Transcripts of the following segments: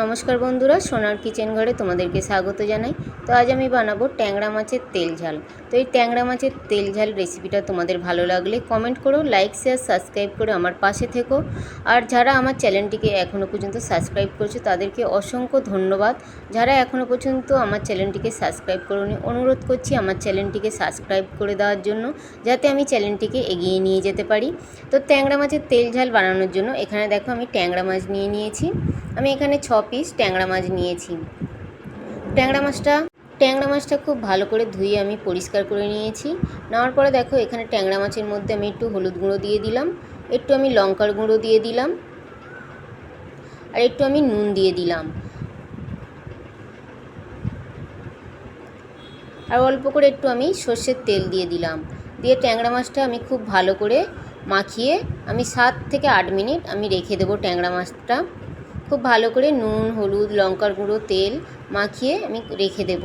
নমস্কার বন্ধুরা, সোনার কিচেন ঘরে তোমাদেরকে স্বাগত জানাই। তো আজ আমি বানাবো ট্যাংরা মাছের তেল ঝাল। তো এই ট্যাংরা মাছের তেল ঝাল রেসিপিটা তোমাদের ভালো লাগলে কমেন্ট করো, লাইক শেয়ার সাবস্ক্রাইব করে আমার পাশে থেকো। আর যারা আমার চ্যানেলটিকে এখনও পর্যন্ত সাবস্ক্রাইব করছো তাদেরকে অসংখ্য ধন্যবাদ। যারা এখনও পর্যন্ত আমার চ্যানেলটিকে সাবস্ক্রাইব করোনি, অনুরোধ করছি আমার চ্যানেলটিকে সাবস্ক্রাইব করে দেওয়ার জন্য, যাতে আমি চ্যানেলটিকে এগিয়ে নিয়ে যেতে পারি। তো ট্যাংরা মাছের তেল ঝাল বানানোর জন্য এখানে দেখো আমি ট্যাংরা মাছ নিয়েছি। আমি এখানে 6 পিস ট্যাংরা মাছ নিয়েছি। ট্যাংরা মাছটা খুব ভালো করে ধুয়ে আমি পরিষ্কার করে নিয়েছি। নেওয়ার পরে দেখো এখানে ট্যাংরা মাছের মধ্যে আমি একটু হলুদ গুঁড়ো দিয়ে দিলাম, একটু আমি লঙ্কার গুঁড়ো দিয়ে দিলাম, আর একটু আমি নুন দিয়ে দিলাম, আর অল্প করে একটু আমি সর্ষের তেল দিয়ে দিলাম। দিয়ে ট্যাংরা মাছটা আমি খুব ভালো করে মাখিয়ে আমি 7 থেকে 8 মিনিট আমি রেখে দেবো। ট্যাংরা মাছটা খুব ভালো করে নুন, হলুদ, লঙ্কার গুঁড়ো, তেল মাখিয়ে আমি রেখে দেব।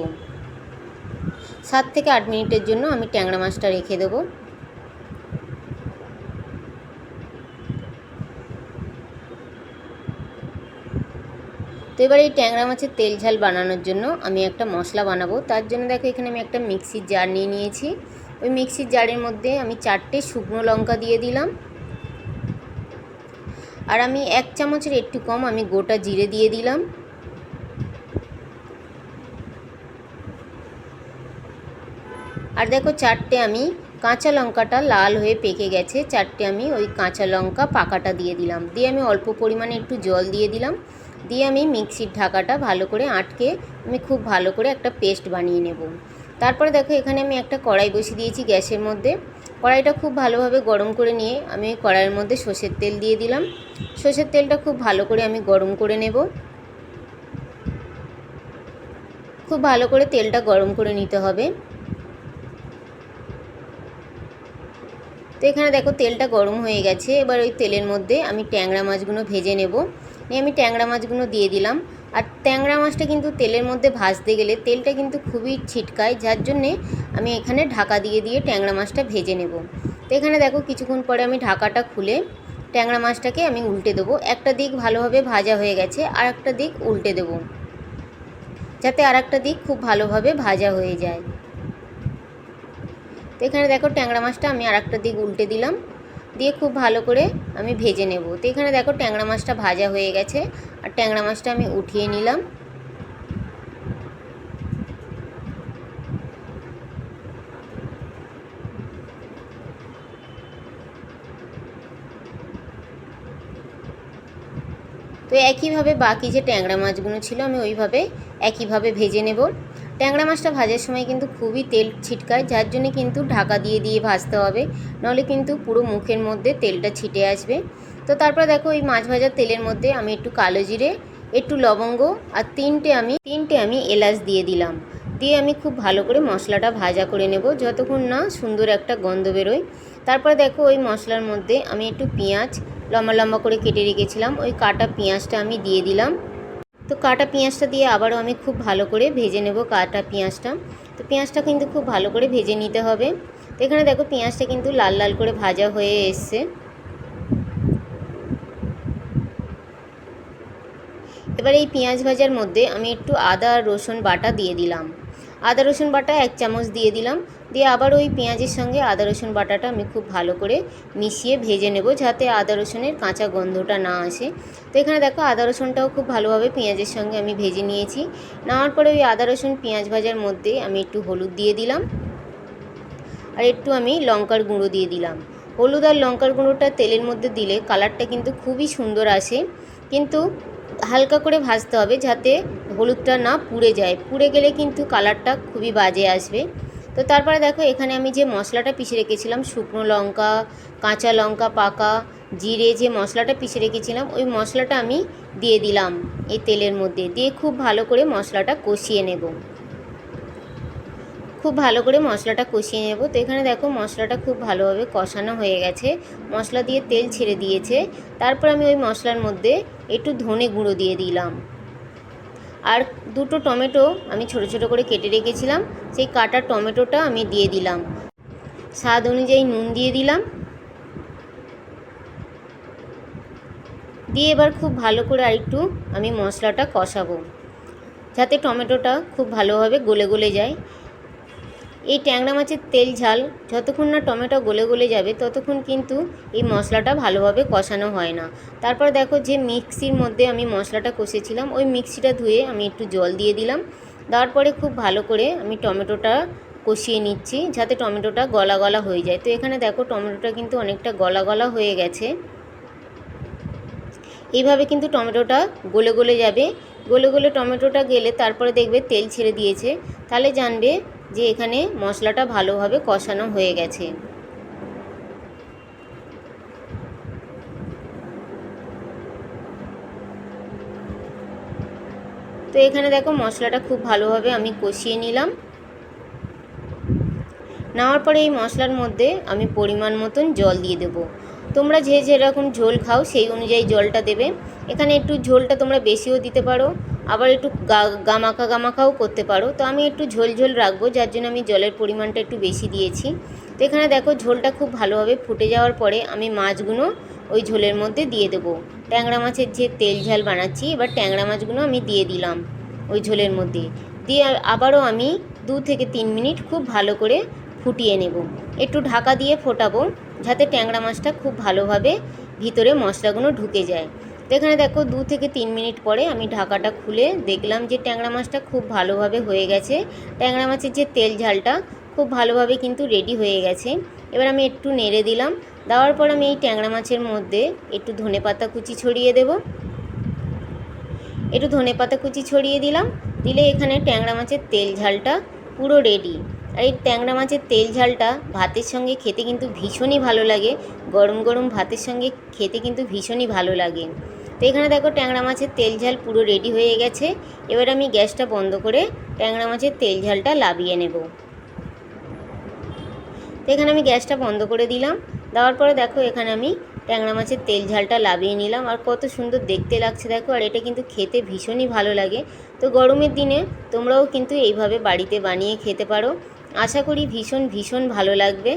7 থেকে 8 মিনিটের জন্য আমি ট্যাংরা মাছটা রেখে দেব। তো এবার এই ট্যাংরা মাছের তেল ঝাল বানানোর জন্য আমি একটা মশলা বানাবো। তার জন্য দেখো এখানে আমি একটা মিক্সির জার নিয়েছি। ওই মিক্সির জারের মধ্যে আমি 4টে শুকনো লঙ্কা দিয়ে দিলাম, আর আমি 1 চামচের একটু কম আমি গোটা জিরে দিয়ে দিলাম। আর দেখো 4টে আমি কাঁচা লঙ্কাটা লাল হয়ে পেকে গেছে, 4টে আমি ওই কাঁচা লঙ্কা পাকাটা দিয়ে দিলাম। দিয়ে আমি অল্প পরিমাণে একটু জল দিয়ে দিলাম। দিয়ে আমি মিক্সির ঢাকাটা ভালো করে আটকে আমি খুব ভালো করে একটা পেস্ট বানিয়ে নেব। তারপরে দেখো এখানে আমি একটা কড়াই বসিয়ে দিয়েছি গ্যাসের মধ্যে। কড়াইটা খুব ভালোভাবে গরম করে নিয়ে আমি ওই কড়াইয়ের মধ্যে সর্ষের তেল দিয়ে দিলাম। সর্ষের তেলটা খুব ভালো করে আমি গরম করে নেব। খুব ভালো করে তেলটা গরম করে নিতে হবে। তো এখানে দেখো তেলটা গরম হয়ে গেছে। এবার ওই তেলের মধ্যে আমি ট্যাংরা মাছগুলো ভেজে নেব। আমি ট্যাংরা মাছগুলো দিয়ে দিলাম। আর ট্যাংরা মাছটা কিন্তু তেলের মধ্যে ভাজতে গেলে তেলটা কিন্তু খুবই ছিটকায়, যার জন্যে আমি এখানে ঢাকা দিয়ে দিয়ে ট্যাংরা মাছটা ভেজে নেব। তো এখানে দেখো কিছুক্ষণ পরে আমি ঢাকাটা খুলে ট্যাংরা মাছটাকে আমি উল্টে দেবো। একটা দিক ভালোভাবে ভাজা হয়ে গেছে, আর একটা দিক উল্টে দেবো, যাতে আর একটা দিক খুব ভালোভাবে ভাজা হয়ে যায়। তো এখানে দেখো ট্যাংরা মাছটা আমি আর একটা দিক উল্টে দিলাম, দিয়ে খুব ভালো করে আমি ভেজে নেব। তো এখানে দেখো ট্যাংরা মাছটা ভাজা হয়ে গেছে, আর ট্যাংরা মাছটা আমি উঠিয়ে নিলাম। তো একইভাবে বাকি যে ট্যাংরা মাছগুলো ছিল আমি ওইভাবে একইভাবে ভেজে নেব। ট্যাংরা মাছটা ভাজার সময় কিন্তু খুবই তেল ছিটকায়, যার জন্য কিন্তু ঢাকা দিয়ে দিয়ে ভাজতে হবে, নাহলে কিন্তু পুরো মুখের মধ্যে তেলটা ছিটে আসবে। তো তারপর দেখো ওই মাছ ভাজার তেলের মধ্যে আমি একটু কালো জিরে, একটু লবঙ্গ আর তিনটে আমি এলাচ দিয়ে দিলাম। দিয়ে আমি খুব ভালো করে মশলাটা ভাজা করে নেব যতক্ষণ না সুন্দর একটা গন্ধ বেরোয়। তারপরে দেখো ওই মশলার মধ্যে আমি একটু পেঁয়াজ লম্বা লম্বা করে কেটে রেখেছিলাম, ওই কাটা পেঁয়াজটা আমি দিয়ে দিলাম। তো কাটা পেঁয়াজটা দিয়ে আবারও আমি খুব ভালো করে ভেজে নেব কাটা পেঁয়াজটা। তো পেঁয়াজটা কিন্তু খুব ভালো করে ভেজে নিতে হবে। তো এখানে দেখো পেঁয়াজটা কিন্তু লাল লাল করে ভাজা হয়ে এসছে। এবার এই পেঁয়াজ ভাজার মধ্যে আমি একটু আদা আর রসুন বাটা দিয়ে দিলাম। আদা রসুন বাটা 1 চামচ দিয়ে দিলাম। দিয়ে আবার ওই পেঁয়াজের সঙ্গে আদা রসুন বাটাটা আমি খুব ভালো করে মিশিয়ে ভেজে নেব, যাতে আদা রসুনের কাঁচা গন্ধটা না আসে। তো এখানে দেখো আদা রসুনটাও খুব ভালোভাবে পেঁয়াজের সঙ্গে আমি ভেজে নিয়েছি। নেওয়ার পরে ওই আদা রসুন পেঁয়াজ ভাজার মধ্যে আমি একটু হলুদ দিয়ে দিলাম, আর একটু আমি লঙ্কার গুঁড়ো দিয়ে দিলাম। হলুদ আর লঙ্কার গুঁড়োটা তেলের মধ্যে দিলে কালারটা কিন্তু খুবই সুন্দর আসে, কিন্তু হালকা করে ভাজতে হবে যাতে হলুদটা না পুড়ে যায়। পুড়ে গেলে কিন্তু কালারটা খুবই বাজে আসবে। তো তারপরে দেখো এখানে আমি যে মশলাটা পিষে রেখেছিলাম, শুকনো লঙ্কা, কাঁচা লঙ্কা পাকা, জিরে, যে মশলাটা পিষে রেখেছিলাম ওই মশলাটা আমি দিয়ে দিলাম এই তেলের মধ্যে। দিয়ে খুব ভালো করে মশলাটা কষিয়ে নেব। খুব ভালো করে মশলাটা কষিয়ে নেব। তো এখানে দেখো মশলাটা খুব ভালোভাবে কষানো হয়ে গেছে, মশলা দিয়ে তেল ছেড়ে দিয়েছে। তারপর আমি ওই মশলার মধ্যে একটু ধনে গুঁড়ো দিয়ে দিলাম, আর 2টো টমেটো আমি ছোট ছোট করে কেটে রেখেছিলাম, সেই কাটা টমেটোটা আমি দিয়ে দিলাম। স্বাদ অনুযায়ী নুন দিয়ে দিলাম। দিয়ে এবার খুব ভালো করে আরেকটু আমি মশলাটা কষাবো, যাতে টমেটোটা খুব ভালোভাবে গলে গলে যায়। এই ট্যাংরা মাছের তেল ঝাল যতক্ষণ না টমেটো গলে গলে যাবে ততক্ষণ কিন্তু এই মশলাটা ভালোভাবে কষানো হয় না। তারপর দেখো যে মিক্সির মধ্যে আমি মশলাটা কষেছিলাম ওই মিক্সিটা ধুয়ে আমি একটু জল দিয়ে দিলাম। দেওয়ার পরে খুব ভালো করে আমি টমেটোটা কষিয়ে নিচ্ছি, যাতে টমেটোটা গলা গলা হয়ে যায়। তো এখানে দেখো টমেটোটা কিন্তু অনেকটা গলা গলা হয়ে গেছে। এইভাবে কিন্তু টমেটোটা গলে গলে যাবে। গলে গলে টমেটোটা গেলে তারপরে দেখবে তেল ছেড়ে দিয়েছে, তাহলে জানবে যে এখানে মশলাটা ভালোভাবে কষানো হয়ে গেছে। তো এখানে দেখো মশলাটা খুব ভালোভাবে আমি কষিয়ে নিলাম। নেওয়ার পরে এই মশলার মধ্যে আমি পরিমাণ মতন জল দিয়ে দেবো। তোমরা যে যেরকম ঝোল খাও সেই অনুযায়ী জলটা দেবে। এখানে একটু ঝোলটা তোমরা বেশিও দিতে পারো, আবার একটু গামাখাও করতে পারো। তো আমি একটু ঝোল ঝোল রাখবো, যার জন্য আমি জলের পরিমাণটা একটু বেশি দিয়েছি। তো এখানে দেখো ঝোলটা খুব ভালোভাবে ফুটে যাওয়ার পরে আমি মাছগুলো ওই ঝোলের মধ্যে দিয়ে দেবো। ট্যাংরা মাছের যে তেল ঝাল বানাচ্ছি, এবার ট্যাংরা মাছগুলো আমি দিয়ে দিলাম ওই ঝোলের মধ্যে। দিয়ে আবারও আমি 2 থেকে 3 মিনিট খুব ভালো করে ফুটিয়ে নেব। একটু ঢাকা দিয়ে ফোটাবো, যাতে ট্যাংরা মাছটা খুব ভালোভাবে ভিতরে মশলাগুলো ঢুকে যায়। তো এখানে দেখো 2 থেকে 3 মিনিট পরে আমি ঢাকাটা খুলে দেখলাম যে ট্যাংরা মাছটা খুব ভালোভাবে হয়ে গেছে। ট্যাংরা মাছের যে তেল ঝালটা খুব ভালোভাবে কিন্তু রেডি হয়ে গেছে। এবার আমি একটু নেড়ে দিলাম। দেওয়ার পর আমি এই ট্যাংরা মাছের মধ্যে একটু ধনেপাতা কুচি ছড়িয়ে দেব। একটু ধনেপাতা কুচি ছড়িয়ে দিলাম। দিলে এখানে ট্যাংরা মাছের তেল ঝালটা পুরো রেডি। আর এই ট্যাংরা মাছের তেল ঝালটা ভাতের সঙ্গে খেতে কিন্তু ভীষণই ভালো লাগে। গরম গরম ভাতের সঙ্গে খেতে কিন্তু ভীষণই ভালো লাগে। তো এখানে দেখো ট্যাংরা মাছের তেল ঝাল পুরো রেডি হয়ে গেছে। এবার আমি গ্যাসটা বন্ধ করে ট্যাংরা মাছের তেল ঝালটা নামিয়ে নেব। তো এখানে আমি গ্যাসটা বন্ধ করে দিলাম। দেওয়ার পরে দেখো এখানে আমি ট্যাংরা মাছের তেল ঝালটা নামিয়ে নিলাম। আর কত সুন্দর দেখতে লাগছে দেখো, আর এটা কিন্তু খেতে ভীষণই ভালো লাগে। তো গরমের দিনে তোমরাও কিন্তু এইভাবে বাড়িতে বানিয়ে খেতে পারো। আশা করি ভীষণ ভালো লাগবে।